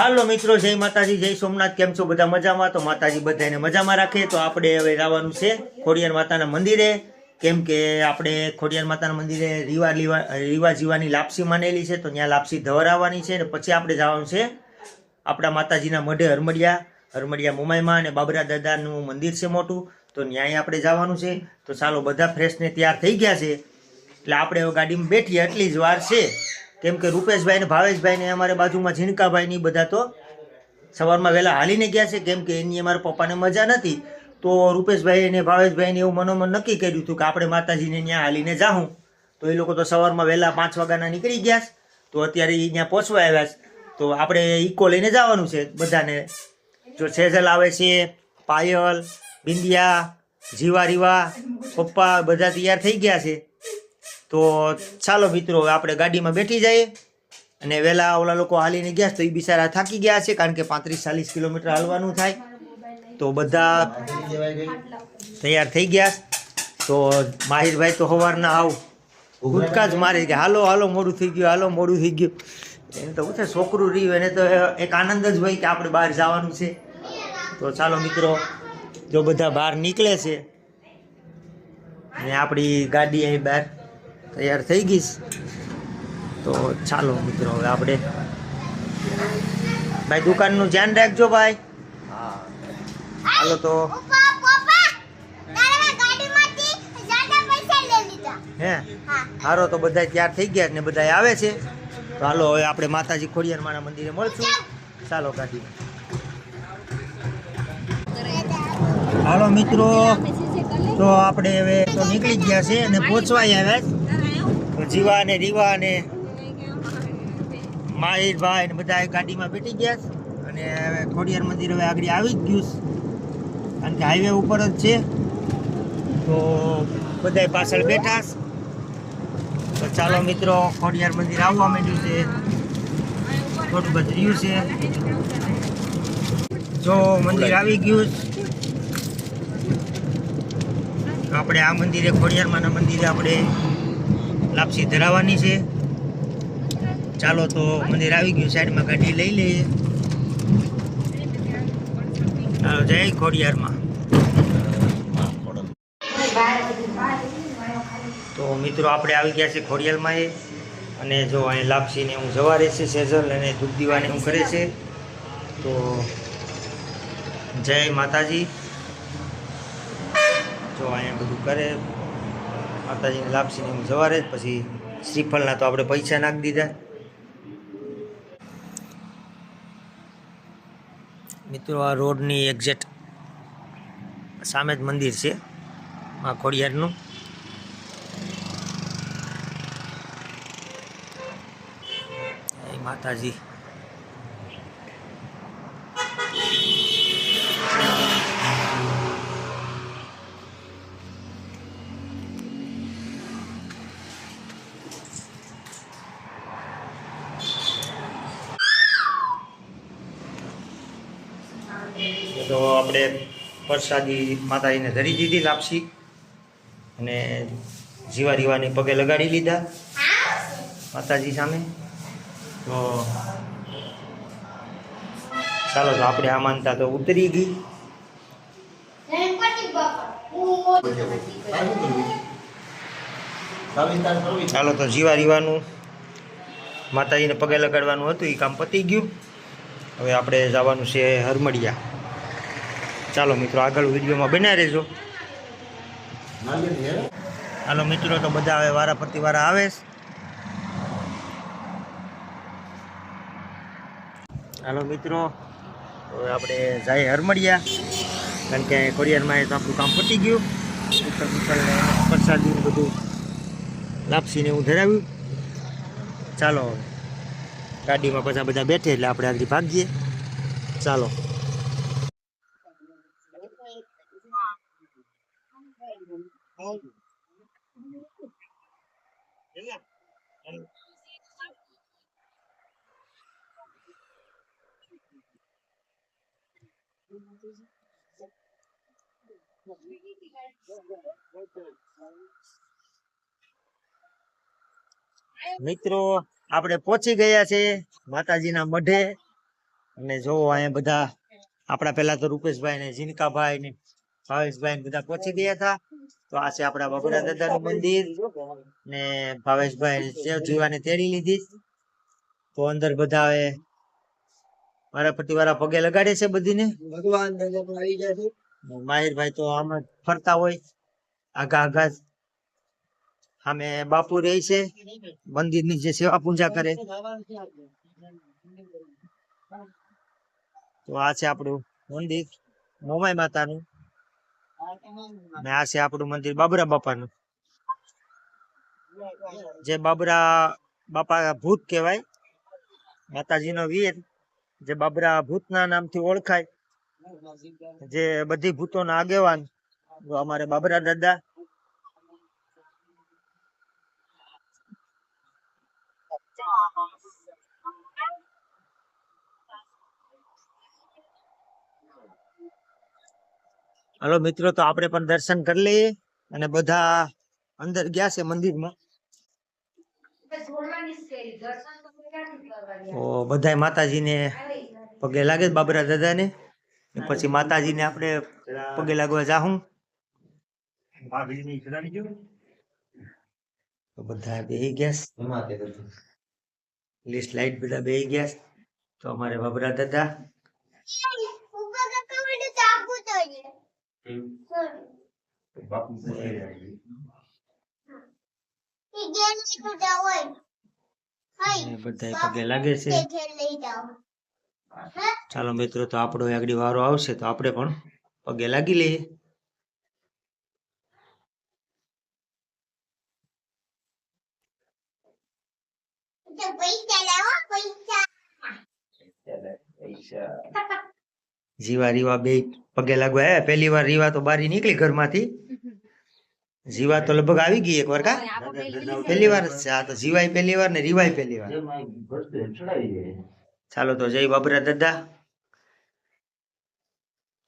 હાલો મિત્રો, જય માતાજી, જય સોમનાથ। કેમ છો બધા? મજામાં? તો માતાજી બધાને મજામાં રાખે। તો આપણે હવે જવાનું છે ખોડિયાર માતાના મંદિરે, કેમ કે આપણે ખોડિયાર માતાના મંદિરે રીવા જીવાની લાપસી માનેલી છે, તો ત્યાં લાપસી ધવરાવવાની છે ને પછી આપણે જવાનું છે આપણા માતાજીના મઢે હરમડિયા મોમાઈમાં અને બાબરા દાદાનું મંદિર છે મોટું, તો ત્યાંય આપણે જવાનું છે। તો ચાલો, બધા ફ્રેશને તૈયાર થઈ ગયા છે, એટલે આપણે હવે ગાડીમાં બેઠીએ, એટલી જ વાર છે। કેમ કે રૂપેશભાઈ ને ભાવેશભાઈ ને અમારે બાજુમાં ઝીણકાભાઈ ની બધા તો સવારમાં વહેલા હાલીને ગયા છે, કેમ કે એની અમારા પપ્પાને મજા નથી, તો રૂપેશભાઈ ને ભાવેશભાઈ ને એવું મનોમન નક્કી કર્યું હતું કે આપણે માતાજીને ત્યાં હાલીને જાઉં। તો એ લોકો તો સવારમાં વહેલા 5 વાગ્યાના નીકળી ગયા, તો અત્યારે એ ત્યાં પહોંચવા આવ્યા છે। તો આપણે ઈકો લઈને જવાનું છે બધાને। જો સેજલ આવે છે, પાયલ, બિંદિયા, જીવા રીવા, પપ્પા બધા તૈયાર થઈ ગયા છે। તો ચાલો મિત્રો, આપણે ગાડીમાં બેઠી જઈએ। અને વહેલા ઓલા લોકો હાલીને ગયા તો એ બિચારા થાકી ગયા છે, કારણ કે 35-40 કિલોમીટર હાલવાનું થાય। તો બધા તૈયાર થઈ ગયા। તો માહિરભાઈ તો સવારના આવ કૂદકા જ મારે કે હાલો હાલો મોડું થઈ ગયું, હાલો મોડું થઈ ગયું। એને તો શું છે, છોકરું રહ્યું એને તો એક આનંદ જ હોય કે આપણે બહાર જવાનું છે। તો ચાલો મિત્રો, જો બધા બહાર નીકળે છે ને આપણી ગાડી અહીં બહાર તૈયાર થઈ ગઈ। તો ચાલો મિત્રો, હવે આપણે ભાઈ દુકાનનું ધ્યાન રાખજો ભાઈ। હાલો તો હે હારો, તો બધા તૈયાર થઈ ગયા ને બધા આવે છે। તો હાલો, હવે આપણે માતાજી ખોડિયારમાંના મંદિરે મળશું। ચાલો ગાડી, હાલો મિત્રો, તો આપણે હવે તો નીકળી ગયા છે અને પહોંચવા આવ્યા। તો જીવા ને રીવા ને માહિરભાઈ ને બધા ગાડીમાં બેઠી ગયા અને હવે ખોડિયાર મંદિર હવે આગળ આવી જ ગયું, કારણ કે હાઈવે ઉપર જ છે। તો બધા પાછળ બેઠા। તો ચાલો મિત્રો, ખોડિયાર મંદિર આવવા માંડ્યું છે, થોડું બધું રહ્યું છે। જો મંદિર આવી ગયું, આપણે આ મંદિરે ખોડિયારમાંના મંદિરે આપણે લાપસી ધરાવવાની છે। ચાલો તો મંદિર આવી ગયું, સાઈડમાં ગાડી લઈ લઈએ। ચાલો, જય ખોડિયારમાં। તો મિત્રો, આપણે આવી ગયા છે ખોડિયારમાં અને જો અહીં લાપસીને હું જવા રહેશે સેજલ અને દૂધ દીવાને હું કરે છે। તો જય માતાજી। જો અહીંયા બધું કરે માતાજીને લાપસીને હું જવા રહે, પછી શ્રીફળના તો આપણે પૈસા નાખી દીધા। મિત્રો, આ રોડની એક્ઝેક્ટ સામે જ મંદિર છે આ ખોડિયારનું। માતાજી તો આપણે પ્રસાદી માતાજીને ધરી દીધી લાપસી, અને જીવા રીવાની પગે લગાડી લીધા માતાજી સામે। તો ચાલો, તો આપણે આ માનતા તો ઉતરી ગઈ। ચાલો, તો જીવા રીવાનું માતાજીને પગે લગાડવાનું હતું, એ કામ પતી ગયું। હવે આપણે જવાનું છે હરમડિયા। ચાલો મિત્રો, આગળ વિડીયોમાં બનાવી રહેજો। હાલો મિત્રો, તો બધા હવે વારા ફરતી વારા આવે। હાલો મિત્રો, હવે આપણે જઈએ હરમડિયા, કારણ કે ખોડિયારમાં તો આપણું કામ પતી ગયું। ઉત્તરને પ્રસાદી બધું લાપસીને હું ધરાવ્યું। ચાલો, ગાડીમાં પાછા બધા બેઠે એટલે આપણે આગળ ભાગીએ। ચાલો, મિત્રો આપણે પહોંચી ગયા છે માતાજીના મઢે અને જોવો અહીંયા બધા આપણા પેલા તો રૂપેશભાઈ ને જીનકાભાઈ ને ભાવેશભાઈ ને બધા પહોંચી ગયા હતા. તો આ છે આપણા બાબરા દાદાનું મંદિર ને ભાવેશભાઈ જીવાને તેડી લીધી. તો અંદર બધા હવે મારા પતિવાળા પગે લગાડે છે બધીને. ભગવાન આવી જાય છે. માહિરભાઈ તો આમ ફરતા હોય આગા આગા. સામે બાપુ રહે છે મંદિરની જે સેવા પૂજા કરે. તો આ છે આપણું મંદિર મોમાઈ માતાનું ને આ છે આપણું મંદિર બાબરા બાપાનું. જે બાબરા બાપા ભૂત કહેવાય, માતાજીનો વીર, જે બાબરા ભૂતના નામથી ઓળખાય, જે બધી ભૂતોના આગેવાન અમારે બાબરા દાદા. હલો મિત્રો, તો આપણે પણ દર્શન કરી લઈએ અને બધા અંદર ગયા છે મંદિરમાં. તો બધા માતાજીને પગે લાગે બાબરા દાદાને, પછી માતાજીને આપણે પગે લાગવા જાહું. તો બધા બેહી ગયા, લિસ્ટ લાઈટ બધા બેહી ગયા. તો અમારે બાબરા દાદા બધા પગે લાગે છે. ચાલો મિત્રો, તો આપણો આગળ વારો આવશે તો આપણે પણ પગે લાગી લઈએ. જીવા રીવા બે પગે લાગવા આવ્યા. પહેલી વાર રીવા તો બારી નીકળી ઘરમાંથી. જીવા તો લગભગ આવી ગઈ એક વાર. કા પહેલી વાર જ છે આ તો. જીવાય પહેલી વાર ને રીવાય પહેલી વાર. ચાલો તો જય બાબરા દાદા.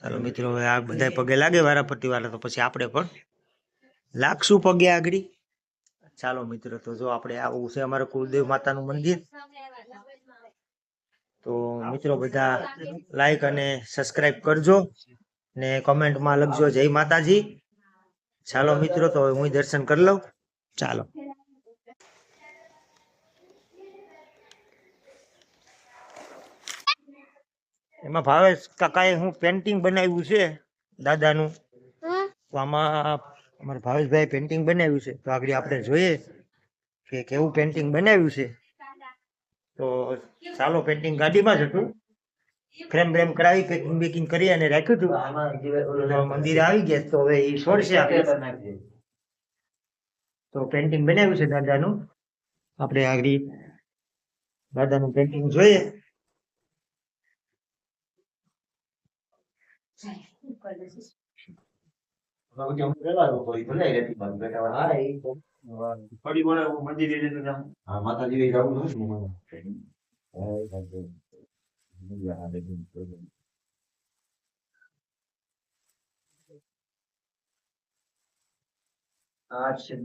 ચાલો મિત્રો, હવે આ બધા પગે લાગે વારાફરતી વાળા, તો પછી આપણે પણ લાગશું પગે આગળ. ચાલો મિત્રો, તો જો આપણે આવું છે અમારું કુલદેવ માતાનું મંદિર. તો મિત્રો બધા લાઈક અને સબસ્ક્રાઇબ કરજો ને કોમેન્ટમાં લખજો જય માતાજી. ચાલો મિત્રો, તો હું દર્શન કરી લઉં. ચાલો. એમાં ભાવેશ કાકાએ હું પેન્ટિંગ બનાવ્યું છે દાદાનું. તો આમાં અમારા ભાવેશભાઈ પેન્ટિંગ બનાવ્યું છે. તો આગળ આપણે જોઈએ કે કેવું પેન્ટિંગ બનાવ્યું છે. તો ચાલો, પેન્ટિંગ ગાડીમાં જ હતું. ફ્રેમ બ્રેમ કરાવી પેકિંગ બેકિંગ કરી અને રાખ્યું હતું. મંદિરે આવી ગયા તો હવે એ છોડશે આપણે. તો પેન્ટિંગ બનાવ્યું છે દાદાનું. આપણે આગળ દાદાનું પેન્ટિંગ જોઈએ.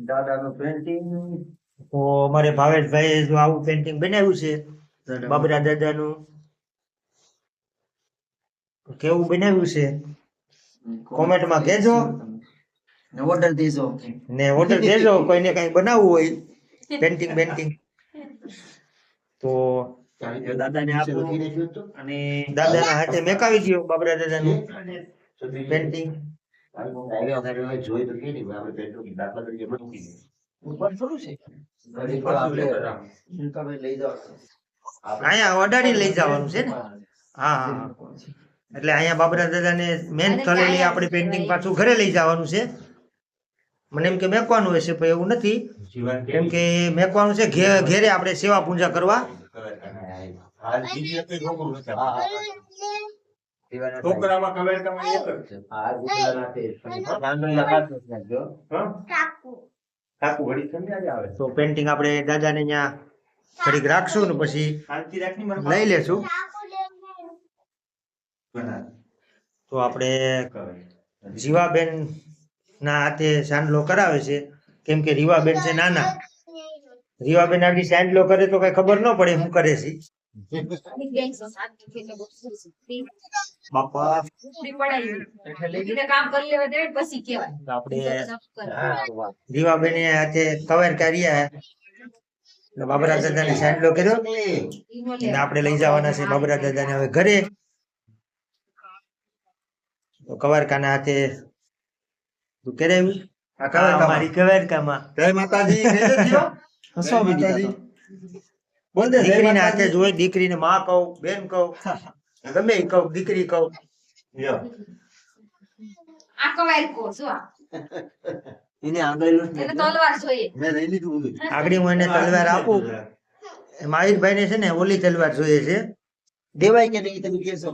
દાદાનું પેન્ટિંગ તો અમારે ભાવેશભાઈ જો આવું પેન્ટિંગ બનાવ્યું છે બાબરા દાદાનું. કેવું બનાવ્યું છે કોમેન્ટમાં કહેજો ને ઓર્ડર દેજો. કોઈને કઈ બનાવવું હોય પેન્ટિંગ બેન્ટિંગ તો દાદાને આપો અને દાદાના હાથે મેકાવી દો બાબરા દાદાનું પેન્ટિંગ. અહીંયા ઓર્ડર લઈ જવાનું છે ને. હા, એટલે અહીંયા બાબરા દાદાને મેન કરેલી આપણે પેન્ટિંગ પાછું ઘરે લઈ જવાનું છે. મને એમ કે મેકવાનું હશે પણ એવું નથી, કેમ કે મેકવાનું છે ઘેરે આપણે સેવા પૂજા કરવા. તો પેન્ટિંગ આપણે દાદાને અહીંયા ઘડીક રાખશું ને પછી લઈ લેશું. તો આપણે જીવાબેન ના હાથે સાંડલો કરાવે છે, કેમ કે રીવાબેન છે નાના. રીવાબેન આગળ સાંડલો કરે તો કઈ ખબર ન પડે શું કરે છે. બાપા આપણે રીવાબેન હાથે કવર કર્યા બાબરા દાદાને સાંડલો કર્યો અને આપણે લઈ જવાના છે બાબરા દાદાને હવે ઘરે. તો કવરકાના હાથે તું કરાવ્યું મારી કવરકામાં. જય માતાજી. દીકરીના હાથે જોઈ દીકરીને માં કહું, બેન કહું, ગમે એ કહું, દીકરી કહું. આગળ હું એને તલવાર આપું. માહિરભાઈ ને છે ને ઓલી તલવાર જોઈએ છે. દેવાય કે નહીં તમે કેશો?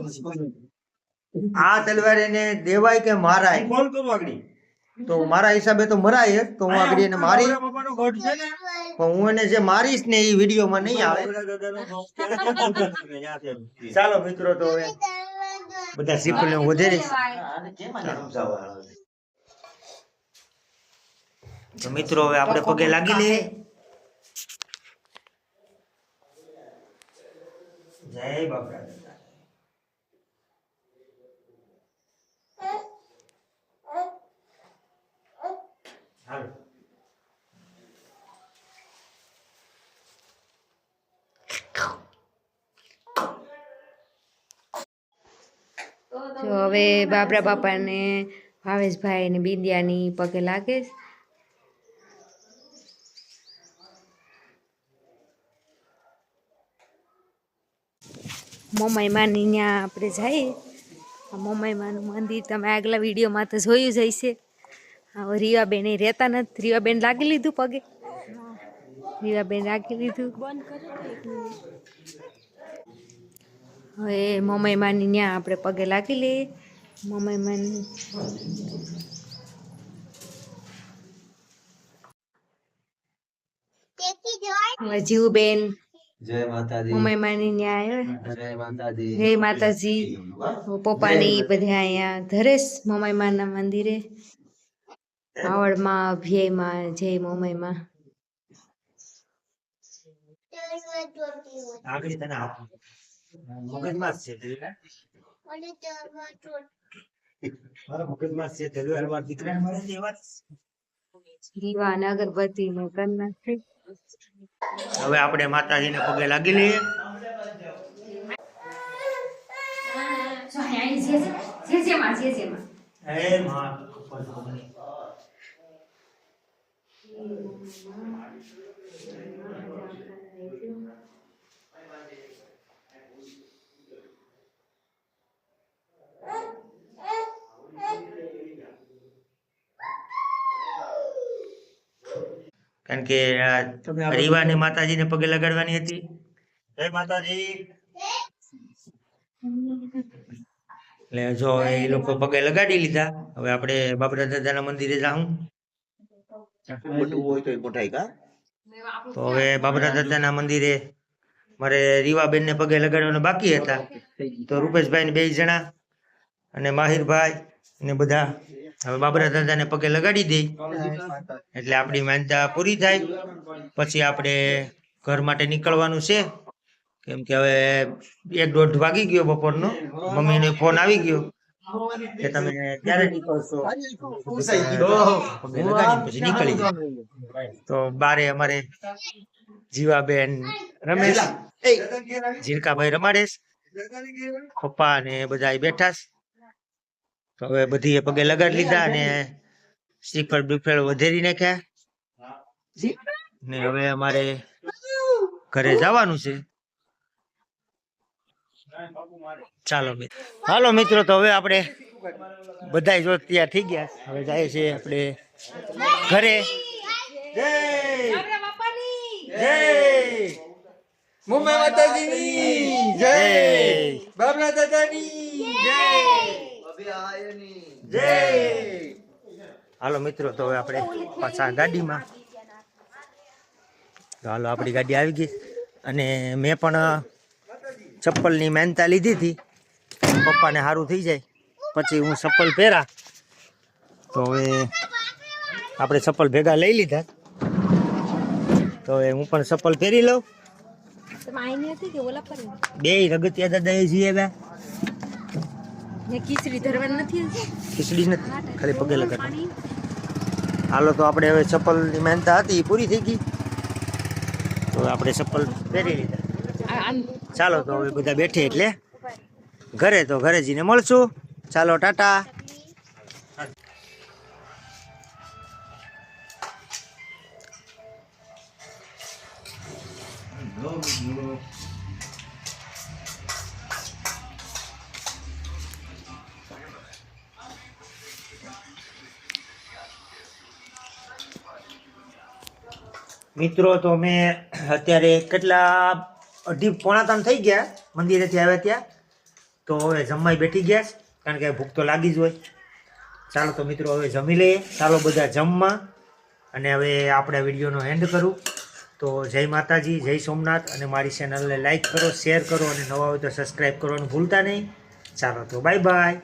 આ તલવાર એને દેવાય કે મારાય? ફોન કરો આગળ. તો મારા હિસાબે તો મરાય જ. તો હું આગળ એને મારી, પણ હું એને જે મારીશ ને એ વિડીયોમાં નહીં આવે. ચાલો મિત્રો, તો હવે બધા સિમ્પલ ને વધારીશ. તો મિત્રો હવે આપણે પગે લાગી લઈએ. જય બાપરા. તો હવે બાબરા બાપાને ભાવેશભાઈ ને બિંદિયાની પગે લાગે છે. મોમાઈ માની ત્યાં આપણે જઈએ. મોમાઈ માનું મંદિર તમે આગલા વિડીયોમાં તો જોયું જ હશે. હવે રીવાબેન એ રહેતા નથી. રીવાબેન લાગી લીધું પગે? રીવાબેન લાગી લીધું. હવે મોમાઈ માની ત્યાં આપણે પગે લાગી લઈએ. મોમાઈ માની હવે જીવબેન જય માતાજી. મોમાઈ માની ત્યાં આવ્યા. જય માતાજી. જય માતાજી. પપ્પાની બધા અહીંયા ધરેશ મોમાઈ માના મંદિરે. આવડમાં અભ્યયમાં જય મોમાઈ માં. આગળ તને આપું. મગજમાં જ છે મારા મગજમાં જ છે તલવાર. મારા દીકરાને મળે છે એવા જ. દીવા અને અગરબત્તી ને કરી નાખી. હવે આપણે માતાજીને પગે લાગી લઈએ. હે માં કારણ કે રીવાને માતાજીને પગે લગાડવાની હતી. જય માતાજી. એટલે જો એ લોકો પગે લગાડી લીધા. હવે આપણે બાબરા દાદાના મંદિરે જાઉં. મોટું હોય તો મોટાઈ કા. તો હવે બાબરા દાદાના મંદિરે મારે રીવાબેન ને પગે લગાડવાના બાકી હતા. તો રૂપેશભાઈ ને 2 જણા અને માહિરભાઈ ને બધા હવે બાબરા દાદાને પગે લગાડી દઈ એટલે આપણી માનતા પૂરી થાય. પછી આપણે ઘર માટે નીકળવાનું છે. કેમ કે હવે 1-1:30 વાગી ગયો બપોરનો. મમ્મીને ફોન આવી ગયો કે તમે ક્યારે નીકળશો? પગે લગાડી પછી નીકળી જાય. તો બારે અમારે જીવાબેન રમેશ, ઝીણકાભાઈ રમાડેશ, પપ્પા ને બધા બેઠા છે. તો હવે બધી પગે લગાડી લીધા અને શ્રીફળ બીફળ વધેરી નાખ્યા ને હવે અમારે ઘરે જવાનું છે. ચાલો મિત્રો, હાલો મિત્રો, તો હવે આપણે બધા જો તૈયાર થઈ ગયા. હવે જાય છે આપણે ઘરે. જય જય મુંબઈ માતાજીની જય. બાબરા દાદાની જય. જય. હાલો મિત્રો, તો હવે આપણે પાછા ગાડીમાં. તો હાલો, આપણી ગાડી આવી ગઈ અને મેં પણ ચપ્પલની માનતા લીધી હતી. પપ્પાને સારું થઈ જાય પછી હું ચપ્પલ પહેરા. તો હવે આપણે ચપ્પલ ભેગા લઈ લીધા. તો હવે હું પણ ચપ્પલ પહેરી લઉં આઈની હતી કે ઓલા પર બે રગતિયા દાદા એ જઈએ બે ને ખીચડી ધરવાની નથી ખીચડી નથી ખાલી પગે લગાડતા. હાલો તો આપણે હવે ચપ્પલની મહેનતા હતી એ પૂરી થઈ ગઈ તો આપણે ચપ્પલ પહેરી લીધા. ચાલો તો હવે બધા બેઠે એટલે ઘરે તો ઘરે જઈને મળશું. ચાલો ટાટા. મિત્રો તો અમે અત્યારે કેટલા 2:30 થઈ ગયા મંદિરેથી આવ્યા ત્યાં તો હવે જમવાય બેઠી ગયા કારણ કે ભૂખ તો લાગી જ હોય. ચાલો તો મિત્રો હવે જમી લઈએ. ચાલો બધા જમવા અને હવે આપણે વિડીયોનો એન્ડ કરું. તો જય માતાજી, જય સોમનાથ અને મારી ચેનલને લાઈક કરો, શેર કરો અને નવા હોય તો સબસ્ક્રાઈબ કરવાનું ભૂલતા નહીં. ચાલો તો બાય બાય.